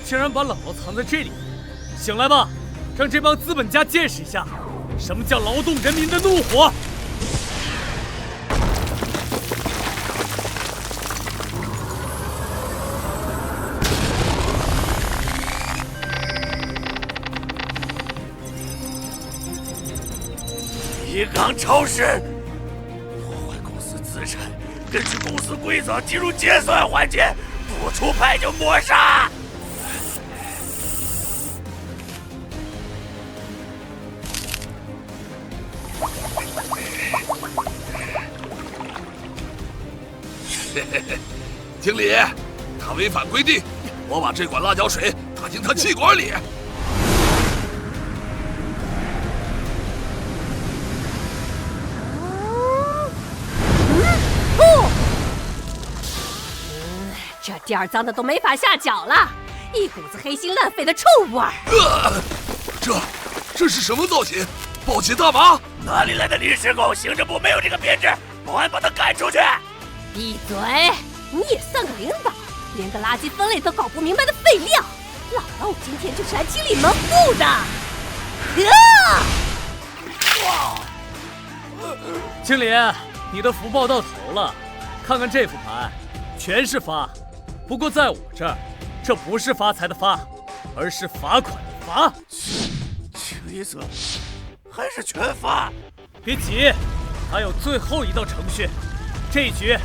竟然把姥姥藏在这里！醒来吧，让这帮资本家见识一下什么叫劳动人民的怒火！一港超市破坏公司资产，根据公司规则进入结算环节，不出牌就抹杀。经理，他违反规定，我把这管辣椒水打进他气管里。这地儿脏的都没法下脚了，一股子黑心烂肺的臭味儿。这是什么造型？暴起大麻？哪里来的临时工？行政部没有这个编制，保安把他赶出去！闭嘴！你也算个领导，连个垃圾分类都搞不明白的废料！姥姥，我今天就是来清理门户的。经理，你的福报到头了，看看这副牌，全是发。不过在我这儿，这不是发财的发，而是罚款的罚。清一色还是全罚？别急，还有最后一道程序。这一局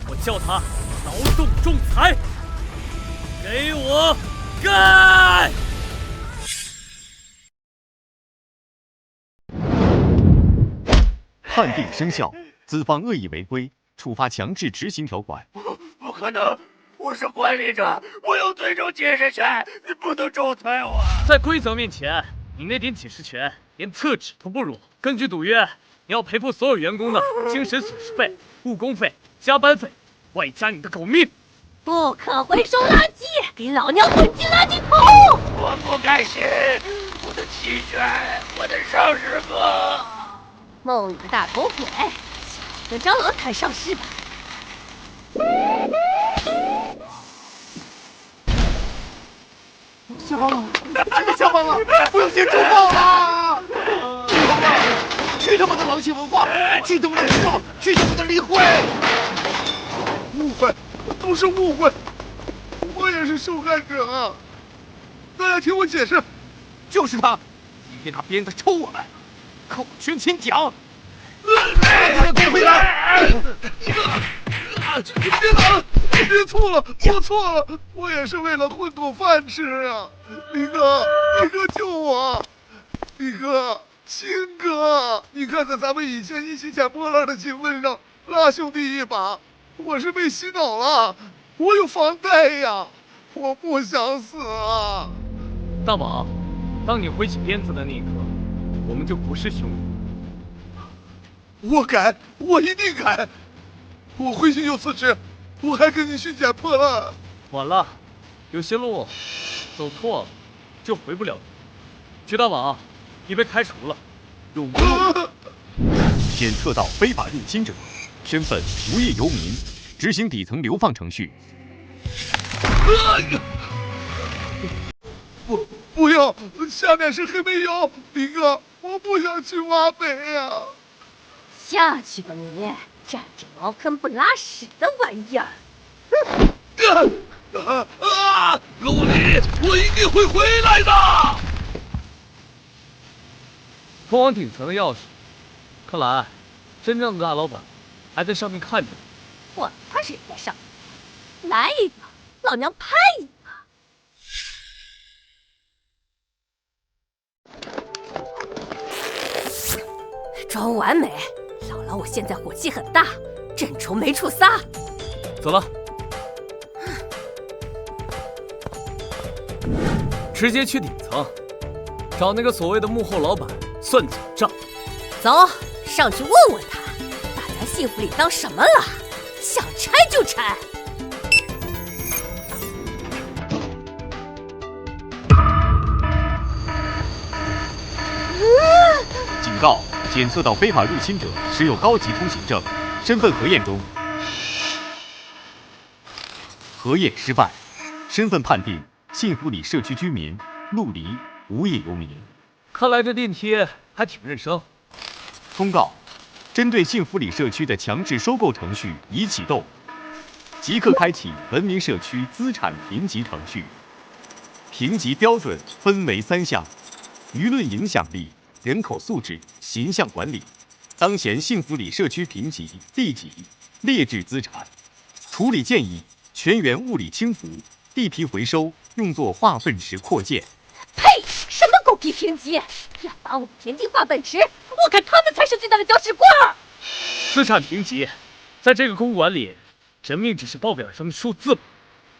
我叫他劳动仲裁。给我干！判定生效，资方恶意违规，处罚强制执行条款。不可能！我是管理者，我有最终解释权，你不能仲裁我。在规则面前，你那点解释权连厕纸都不如。根据赌约，你要赔付所有员工的精神损失费、误工费、加班费，外加你的狗命。不可回收垃圾，给老娘滚进垃圾桶！我不甘心，我的期权，我的上市额。梦里的大头鬼，下去跟蟑螂谈上市吧。下班了，真的下班了，我要先出报了！去他妈的狼性文化，去他妈的举报，去他妈的离婚！误会，都是误会，我也是受害者啊！大家听我解释，就是他，今天他鞭子抽我们，扣全勤奖。给回来！别打！别错了，我错了，我也是为了混口饭吃啊！李哥，李哥救我！李哥，亲哥，你看在咱们以前一起捡破烂的情分上，拉兄弟一把。我是被洗脑了，我有房贷呀，我不想死啊！大宝，当你挥起鞭子的那一刻，我们就不是兄弟。我改，我一定改。我回去就辞职，我还跟你去捡破烂。晚了，有些路走错了就回不了。徐大宝，你被开除了，永不录。检测到非法入侵者，身份无业游民，执行底层流放程序。不要，下面是黑煤窑，李哥，我不想去挖煤呀。下去吧你，占着茅坑不拉屎的玩意儿！陆离，我一定会回来的。通往顶层的钥匙，看来真正的大老板还在上面看着你。管他谁在上面，来一个，老娘拍一个！装完美，姥姥，我现在火气很大，正愁没处撒。走了，直接去顶层，找那个所谓的幕后老板算总账。走，上去问问他，把咱幸福里当什么了？想拆就拆。告：检测到非法入侵者持有高级通行证，身份核验中。核验失败，身份判定幸福里社区居民陆离，无业游民。看来这电梯还挺认生。公告：针对幸福里社区的强制收购程序已启动，即刻开启文明社区资产评级程序。评级标准分为3项：舆论影响力、人口素质、形象管理。当前幸福里社区评级D级，劣质资产。处理建议：全员物理清除，地皮回收，用作化粪池扩建。呸！什么狗屁评级！要把我们田地化粪池，我看他们才是最大的搅屎棍儿！资产评级，在这个公馆里，人命只是报表上的数字。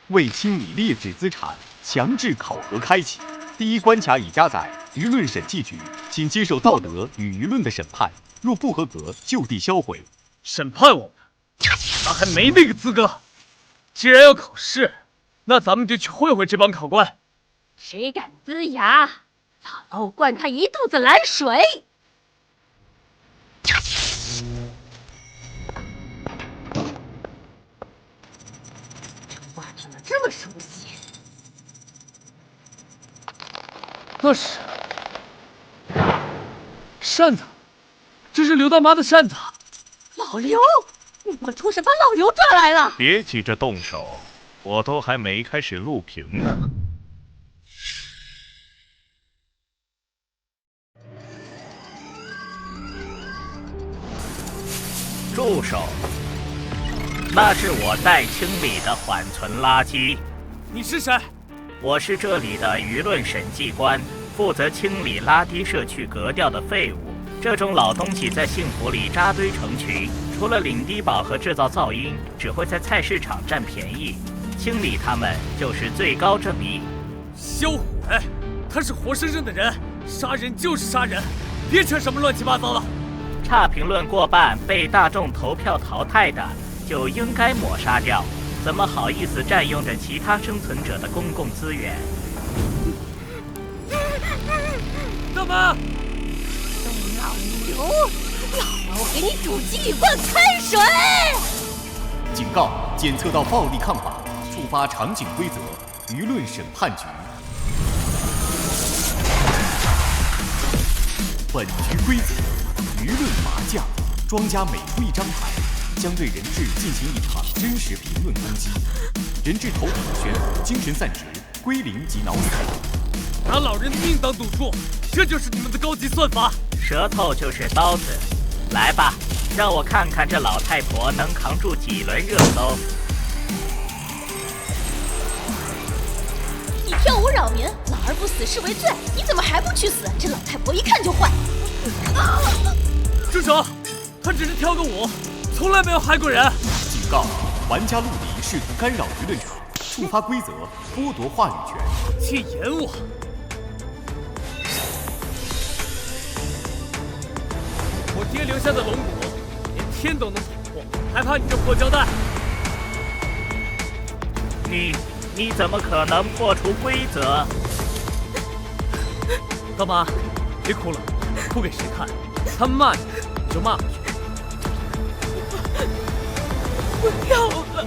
为清理劣质资产，强制考核开启。第一关卡已加载，舆论审计局，请接受道德与舆论的审判，若不合格，就地销毁。审判我们，咱还没那个资格。既然要考试，那咱们就去会会这帮考官。谁敢呲牙，老蝲灌他一肚子蓝水！话怎么这么熟悉？那是扇子，这是刘大妈的扇子。老刘，你们出什么把老刘抓来了？别急着动手，我都还没开始录屏呢。住手！那是我在清理的缓存垃圾。你是谁？我是这里的舆论审计官，负责清理拉低社区格调的废物。这种老东西在幸福里扎堆成群，除了领低保和制造噪音，只会在菜市场占便宜。清理他们就是最高正义。销毁！他是活生生的人，杀人就是杀人，别扯什么乱七八糟的。差评论过半被大众投票淘汰的，就应该抹杀掉。怎么好意思占用着其他生存者的公共资源？大妈！老刘，老蝲给你煮鸡灌开水！警告：检测到暴力抗法，触发场景规则，舆论审判局。本局规则：舆论麻将，庄家每出一张牌，将对人质进行一场真实评论攻击，人质头顶悬浮，精神散值，归零及脑死。拿老人的命当赌注，这就是你们的高级算法。舌头就是刀子，来吧，让我看看这老太婆能扛住几轮热搜。你跳舞扰民，老而不死是为罪，你怎么还不去死？这老太婆一看就坏。住手！他只是跳个舞，从来没有害过人。警告：玩家陆离试图干扰舆论场，触发规则，剥夺话语权。禁言我！我爹留下的龙骨，连天都能捅破，还怕你这破胶带？你怎么可能破除规则？大妈，别哭了，哭给谁看？他们骂你，你就骂回去。我跳了，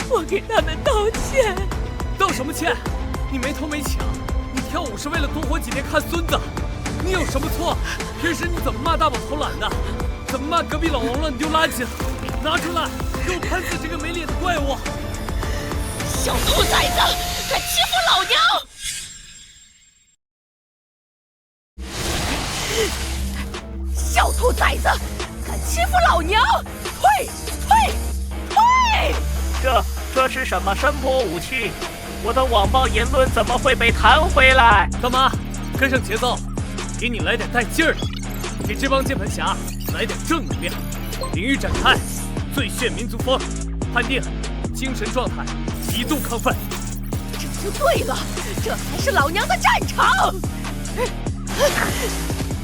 我给他们道歉。道什么歉？你没偷没抢，你跳舞是为了多活几年看孙子。你有什么错？平时你怎么骂大宝偷懒的？怎么骂隔壁老王乱丢垃圾的？拿出来，给我喷死这个没脸的怪物！小兔崽子，敢欺负老娘！小兔崽子，敢欺负老娘！退！这是什么声波武器？我的网暴言论怎么会被弹回来？大妈，跟上节奏，给你来点带劲儿的，给这帮键盘侠来点正能量。领域展开，最炫民族风，判定精神状态极度亢奋。这就对了，这才是老娘的战场。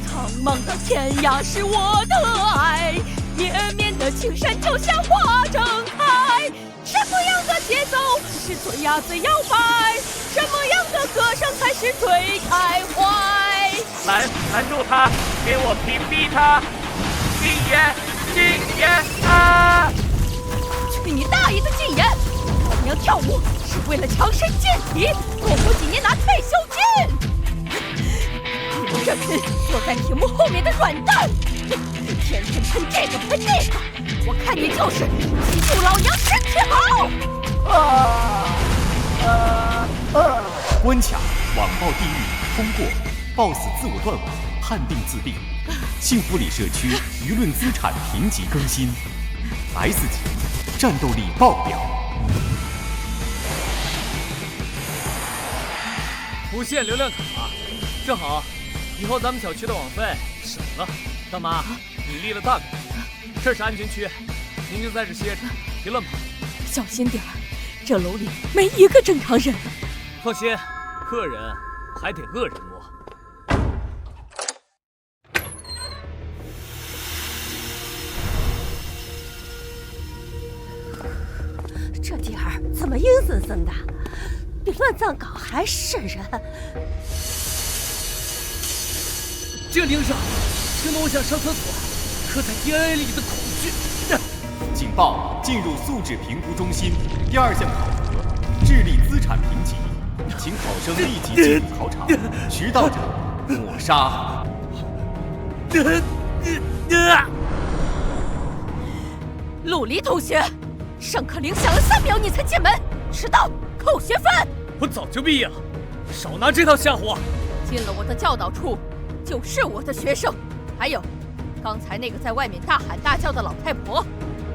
苍茫的天涯是我的爱，绵绵的青山就像花正开。什么样的节奏是最呀最摇摆？什么样的歌声才是最开怀？拦住他！给我屏蔽他！禁言，禁言啊！去你大爷的禁言！老娘跳舞是为了强身健体，多活几年拿退休金。你们这群坐在屏幕后面的软蛋，天天喷这个喷那个，我看你就是记住老娘身体好。关卡网暴地狱通过，暴死自我断网，判定自闭。幸福里社区舆论资产评级更新 ，S 级，战斗力爆表。无限流量卡，正好，以后咱们小区的网费省了。大妈，你立了大功，这是安全区，您就在这歇着，别乱跑。小心点儿，这楼里没一个正常人。放心，恶人还得恶人摸。这地儿怎么阴森森的？比乱葬岗还瘆人。这铃声听得我想上厕所，刻在 DNA 里的恐惧。警报！进入素质评估中心，第2项考核：智力资产评级，请考生立即进入考场，迟到者抹杀。陆离同学，上课铃响了3秒你才进门，迟到扣学分。我早就毕业了，少拿这套吓唬我。进了我的教导处，就是我的学生。还有，刚才那个在外面大喊大叫的老太婆，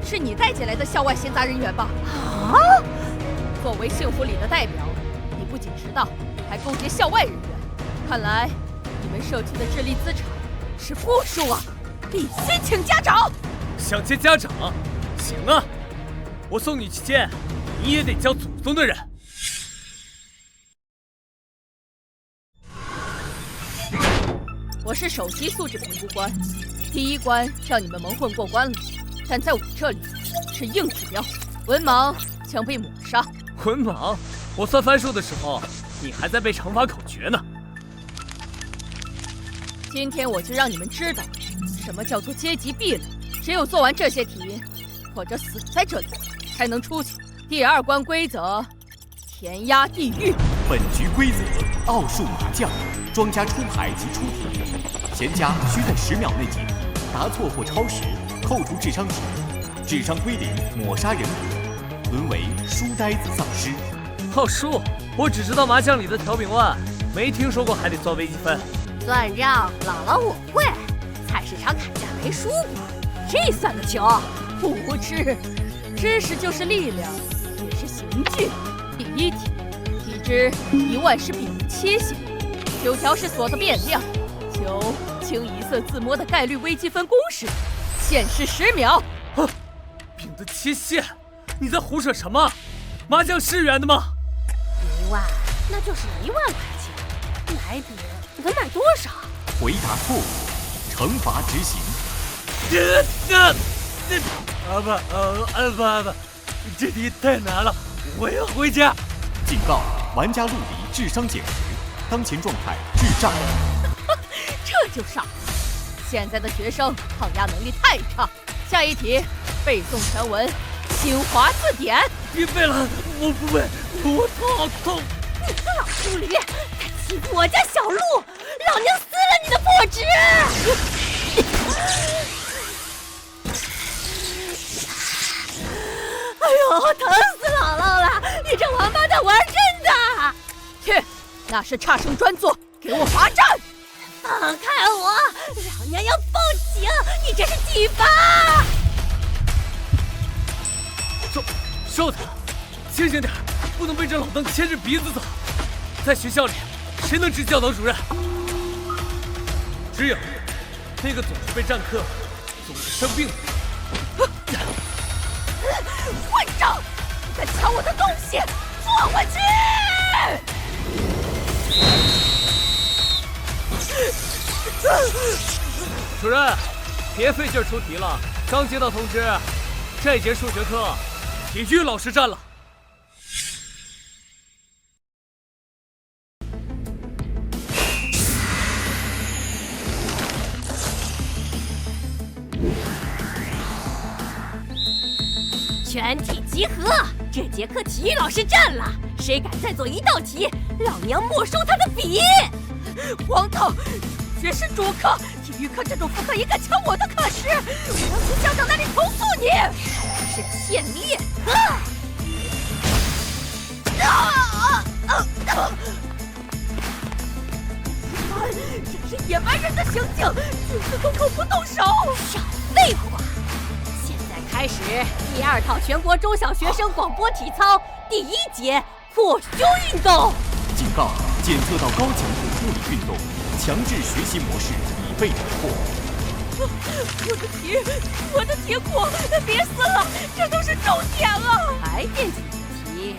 是你带进来的校外闲杂人员吧？啊！作为幸福里的代表，你不仅迟到，还勾结校外人员。看来你们社区的智力资产是负数啊！必须请家长。想见家长？行啊，我送你去见，你也得叫祖宗的人。我是首席素质评估官，第1关让你们蒙混过关了，但在我这里是硬指标，文盲将被抹杀。文盲？我算番数的时候，你还在背乘法口诀呢。今天我就让你们知道，什么叫做阶级壁垒。只有做完这些题，或者死在这里，才能出去。第2关规则：填鸭地狱。本局规则：奥数麻将，庄家出牌即出题，闲家需在10秒内解，答错或超时扣除智商值，智商归零抹杀人格，沦为书呆子丧尸。奥数，我只知道麻将里的条饼腕，没听说过还得算微积分。算账，姥姥我会。菜市场砍价没输过，这算得清？无知，知识就是力量，也是刑具。第1题，已知1万是饼的切线，9条是锁的变量，求清一色自摸的概率微积分公式，限时10秒。饼的切线？你在胡扯什么？麻将是圆的吗？1万，那就是1万块钱。买饼能买多少？回答错误，惩罚执行。不，这题太难了，我要回家。警告：玩家陆离智商减10，当前状态智障。这就上。现在的学生抗压能力太差。下一题，背诵全文，新华字典。别背了，我不背，我头好痛。你个老陆离，敢欺负我家小鹿，老娘撕了你的破纸！哎呦，疼死姥姥了！你这王八蛋玩真的？去，那是差生专座，给我罚站！放开我！老娘要报警！你这是体罚！少他，清醒点，不能被这老邓牵着鼻子走。在学校里，谁能治教导主任？只有那个总是被占课、总是生病的人。混账！你敢抢我的东西，坐回去！主任，别费劲出题了。刚接到通知，这节数学课体育老师占了。全体集合！这节课体育老师占了，谁敢再做一道题，老娘没收他的笔！荒唐！学是主课，体育课这种副课也敢抢我的课时，我要去校长那里投诉你！是欠练！真是野蛮人的行径！君子动口不动手！少废话！现在开始第2套全国中小学生广播体操第1节扩胸运动。警告：检测到高强度物理运动，强制学习模式已被突破。我的铁裤，别撕了，这都是重点啊！还惦记题，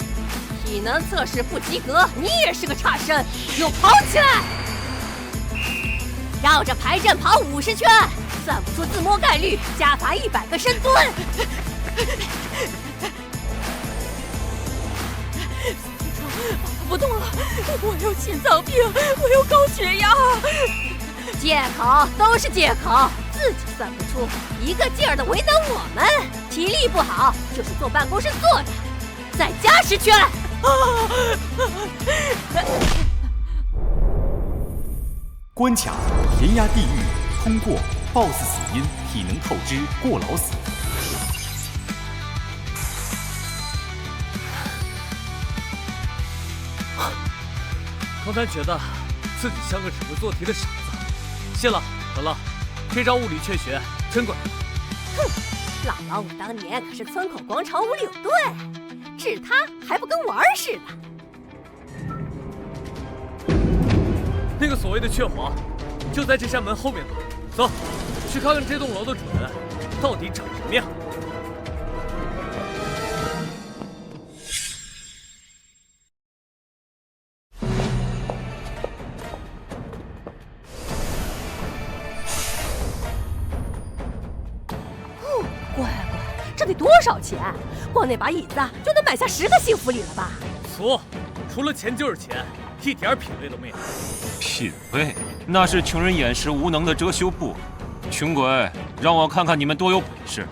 体能测试不及格，你也是个差生，又跑起来！绕着排阵跑50圈，算不出自摸概率，加罚100个深蹲。不动了，我有心脏病，我有高血压。借口都是借口，自己算不出，一个劲儿的为难我们。体力不好就是坐办公室坐着，再加10圈。关卡填压地狱，通过 BOSS 死因体能透支过劳死。刚才觉得自己像个只会做题的傻子，谢了。得了，这招物理劝学真管用。哼，姥姥我当年可是村口广场舞领队，治他还不跟玩似的。那个所谓的雀皇，就在这扇门后面呢。走，去看看这栋楼的主人到底长什么样。乖乖，这得多少钱？光那把椅子就能买下10个幸福礼了吧？错，除了钱就是钱，一点品味都没有。品味？那是穷人眼识无能的遮羞布。穷鬼，让我看看你们多有本事！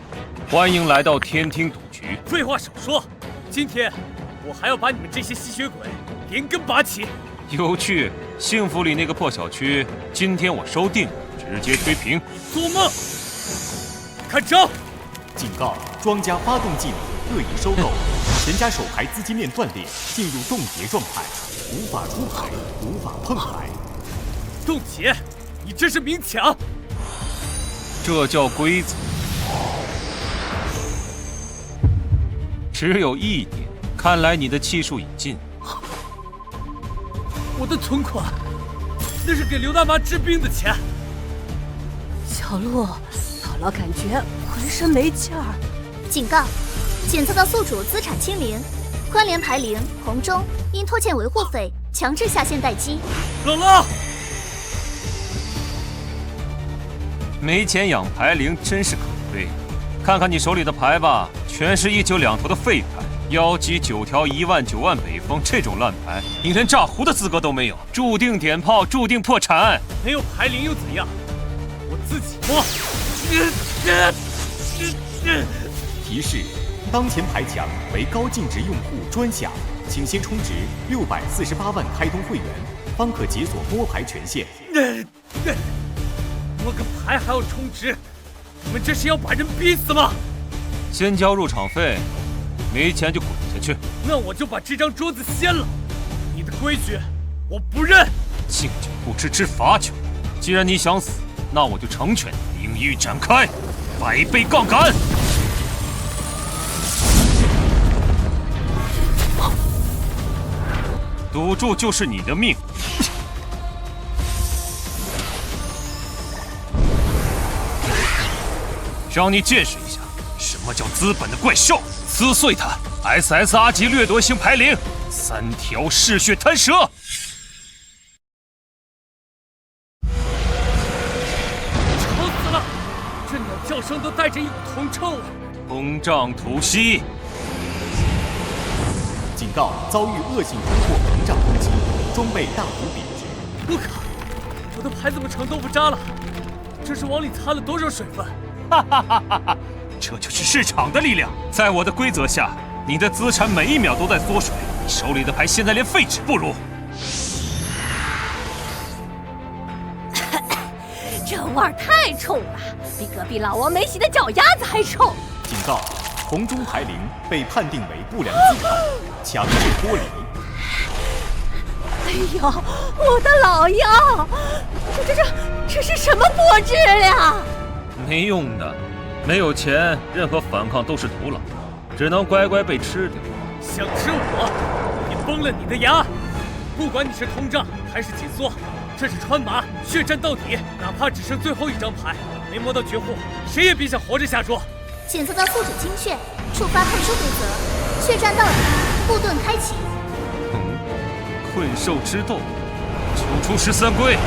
欢迎来到天听赌局。废话少说，今天我还要把你们这些吸血鬼连根拔起。有趣，幸福里那个破小区，今天我收定，直接推平。做梦！看招！警告：庄家发动技能恶意收购，全家手牌资金链断裂，进入冻结状态，无法出牌，无法碰牌。冻结？你这是明抢！这叫规则。只有一点，看来你的气数已尽。我的存款，那是给刘大妈治病的钱。小鹿，姥姥感觉浑身没劲儿。警告：检测到宿主资产清零，关联牌0，红中，因拖欠维护费，强制下线待机。姥姥，没钱养牌0真是可悲。看看你手里的牌吧，全是1酒2头的废牌。1级9条1万9万北风，这种烂牌，你连炸胡的资格都没有，注定点炮，注定破产。没有牌0又怎样？我自己摸。提示：当前牌墙为高净值用户专享，请先充值648万开通会员，方可解锁摸牌权限。摸个牌还要充值？你们这是要把人逼死吗？先交入场费，没钱就滚下去。那我就把这张桌子掀了。你的规矩我不认。敬酒不吃吃罚酒，既然你想死，那我就成全你，领域展开，100倍杠杆。赌注就是你的命。让你见识一下什么叫资本的怪兽！撕碎它 ！SSR 级掠夺型牌0，3条嗜血贪蛇。吵死了！这鸟叫声都带着一股铜臭味。膨胀吐息。警告：遭遇恶性通货膨胀攻击，装备大幅贬值。我靠！我的牌怎么成豆腐渣了？这是往里掺了多少水分？哈哈哈哈哈！这就是市场的力量。在我的规则下，你的资产每一秒都在缩水，你手里的牌现在连废纸不如。这味儿太冲了，比隔壁老王没洗的脚丫子还臭。警告：红中牌灵被判定为不良资产，强制脱离。哎呦，我的老腰！这是什么破质量？没用的，没有钱，任何反抗都是徒劳，只能乖乖被吃掉。想吃我，你崩了你的牙！不管你是通胀还是紧缩，这是川麻，血战到底，哪怕只剩最后一张牌，没摸到绝户，谁也别想活着下桌。检测到宿主精血，触发特殊规则，血战到底，护盾开启。困兽之斗，求出13规，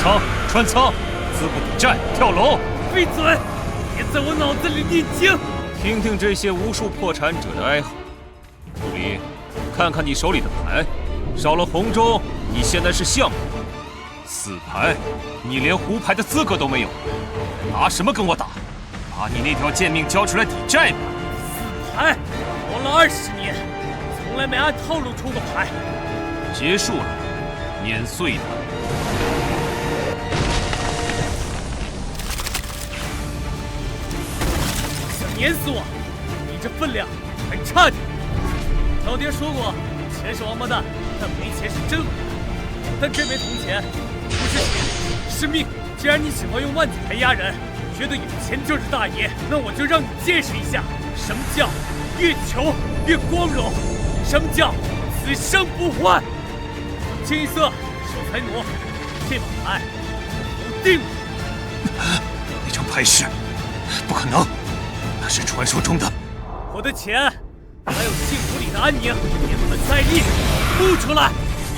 仓穿仓，资不抵债，跳楼。闭嘴！别在我脑子里念经。听听这些无数破产者的哀嚎。杜离，看看你手里的牌，少了红中，你现在是象棋。死牌，你连胡牌的资格都没有，拿什么跟我打？把你那条贱命交出来抵债吧！死牌，活了20年，从来没按套路出过牌。结束了，碾碎他！想碾死我？你这分量还差点。老爹说过，钱是王八蛋，但没钱是真恶心。但这枚铜钱不是钱，是命。既然你喜欢用万子牌压人，觉得有钱就是大爷，那我就让你见识一下什么叫越穷越光荣，什么叫此生不换。清一色守财奴，这把牌我定了。那张牌是不可能，那是传说中的。我的钱，还有幸福里的安宁，也本在意，付出来。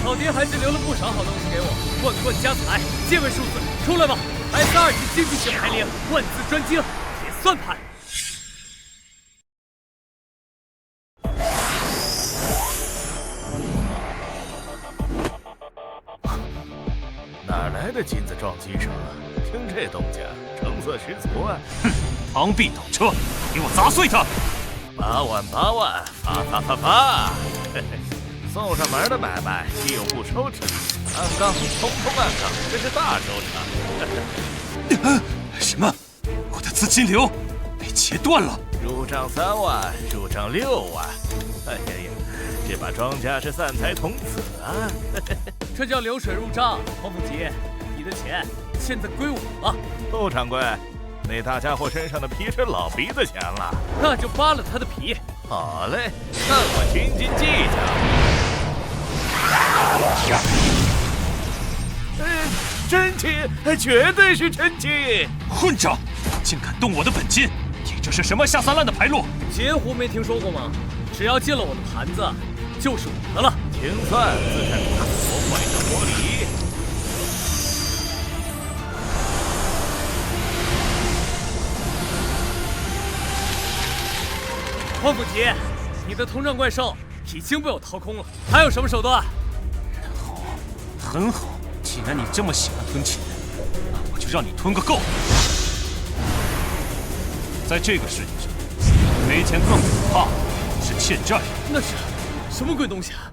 老爹还是留了不少好东西给我，万贯家财。这位数字出来吧，S2级经济学牌灵，万字专精，铁算盘。哪来的金子撞鸡舍？听这动静，成色十足啊！哼，螳臂挡车，给我砸碎他！8万8万，发！嘿嘿，送上门的买卖，岂有不收之理？暗杠，通暗杠，这是大收场。什么？我的资金流被截断了？入账3万，入账6万。哎呀，这把庄家是散财童子啊！这叫流水入账，黄甫吉，你的钱现在归我了。不，掌柜，那大家伙身上的皮是老鼻子钱了，那就扒了他的皮。好嘞，那我斤斤计较。真气，绝对是真气！混账，竟敢动我的本金！你这是什么下三滥的牌路？截胡没听说过吗？只要进了我的盘子，就是我的了。清算资产我坏的玻璃。黄甫吉，你的通胀怪兽已经被我掏空了，还有什么手段？好，很好。既然你这么喜欢吞钱，那我就让你吞个够。在这个世界上，没钱更可怕是欠债。那是什么鬼东西啊？